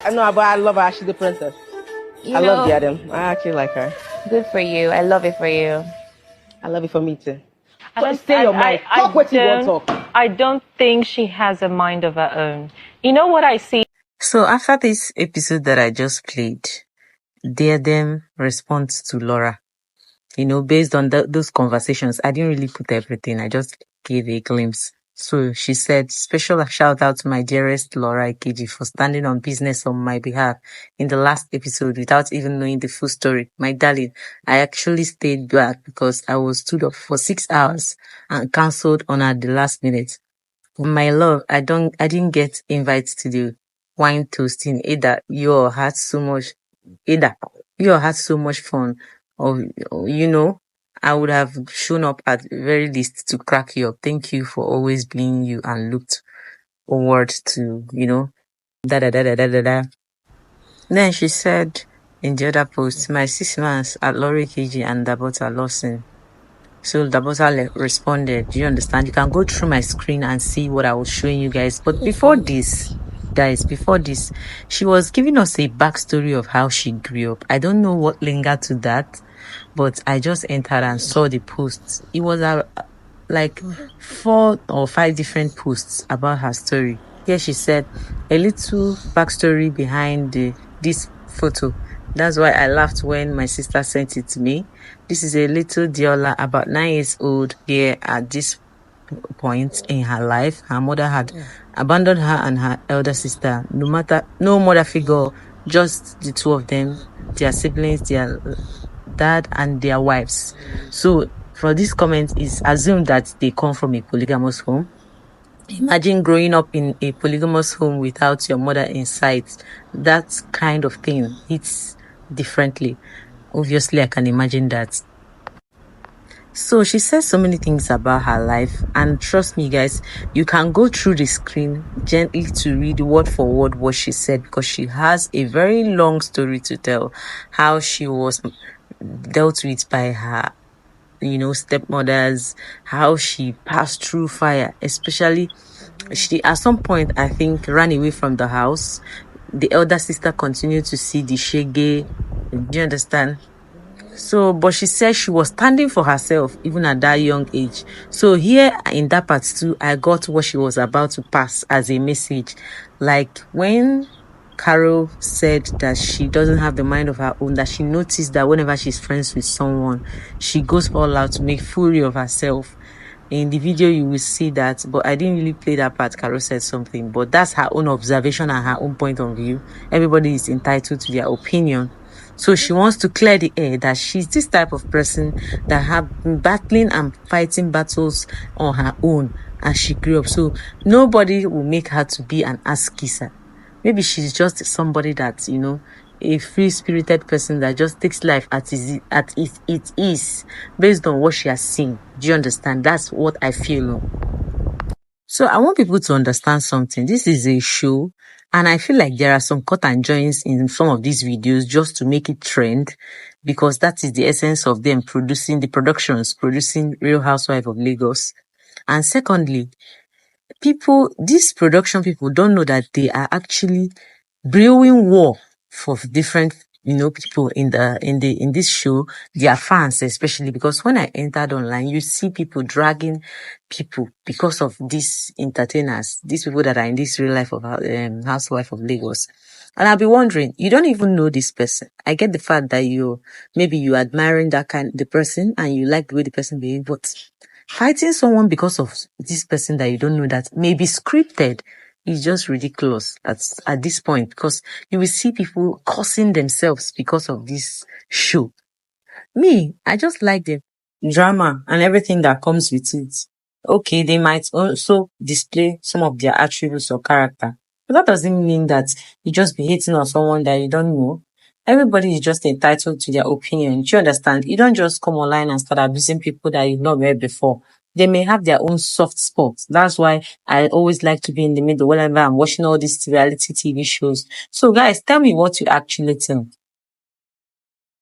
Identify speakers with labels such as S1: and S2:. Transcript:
S1: I know, but I love her. She's the princess. I love Diadem. I actually like her.
S2: Good for you. I love it for you.
S1: I love it for me too.
S2: Just
S1: say your mind. Talk what you want to talk.
S2: I don't think she has a mind of her own. You know what I see?
S3: So after this episode that I just played, Diadem responds to Laura. Based on those conversations, I didn't really put everything. I just gave a glimpse. So she said, special shout out to my dearest Laura Ikeji for standing on business on my behalf in the last episode without even knowing the full story. My darling, I actually stayed back because I was stood up for 6 hours and cancelled on at the last minute. My love, I didn't get invites to the wine toasting. Ada, you all had so much fun. Or, I would have shown up at the very least to crack you up. Thank you for always being you and looked forward to, da da da da da da da. Then she said in the other post, my sismance at Lori KG and Dabota Lawson. So Dabota responded, do you understand? You can go through my screen and see what I was showing you guys. But before this, she was giving us a backstory of how she grew up. I don't know what lingered to that, but I just entered and saw the posts. It was like 4 or 5 different posts about her story. Here she said a little backstory behind this photo. That's why I laughed when my sister sent it to me. This is a little Diola, about 9 years old, here at this point in her life. Her mother had abandoned her and her elder sister. No mother figure, just the two of them, their siblings, their dad and their wives. So for this comment, it's assumed that they come from a polygamous home. Imagine growing up in a polygamous home without your mother in sight. That kind of thing hits differently. Obviously, I can imagine that. So she says so many things about her life, and trust me guys, you can go through the screen gently to read word for word what she said, because she has a very long story to tell, how she was dealt with by her stepmothers, how she passed through fire, especially she at some point I think ran away from the house. The elder sister continued to see the shege. Do you understand? So, but she said she was standing for herself even at that young age. So here in that part too, I got what she was about to pass as a message. Like when Carol said that she doesn't have the mind of her own, that she noticed that whenever she's friends with someone, she goes all out to make fury of herself. In the video, you will see that, but I didn't really play that part. Carol said something, but that's her own observation and her own point of view. Everybody is entitled to their opinion. So she wants to clear the air that she's this type of person that have been battling and fighting battles on her own as she grew up. So nobody will make her to be an ass kisser. Maybe she's just somebody that, a free-spirited person that just takes life at it is, based on what she has seen. Do you understand? That's what I feel. So I want people to understand something. This is a show, and I feel like there are some cut and joins in some of these videos just to make it trend, because that is the essence of them producing Real Housewives of Lagos. And secondly, these production people don't know that they are actually brewing war for different people in this show, their fans especially, because when I entered online, you see people dragging people because of these entertainers, these people that are in this real life of Housewife of Lagos. And I'll be wondering, you don't even know this person. I get the fact that maybe you admiring the person and you like the way the person behaves, but fighting someone because of this person that you don't know that may be scripted is just ridiculous at this point, because you will see people cursing themselves because of this show. Me, I just like the drama and everything that comes with it. Okay, they might also display some of their attributes or character, but that doesn't mean that you just be hating on someone that you don't know. Everybody is just entitled to their opinion. Do you understand? You don't just come online and start abusing people that you've not met before. They may have their own soft spots. That's why I always like to be in the middle whenever I'm watching all these reality TV shows. So guys, tell me what you actually think.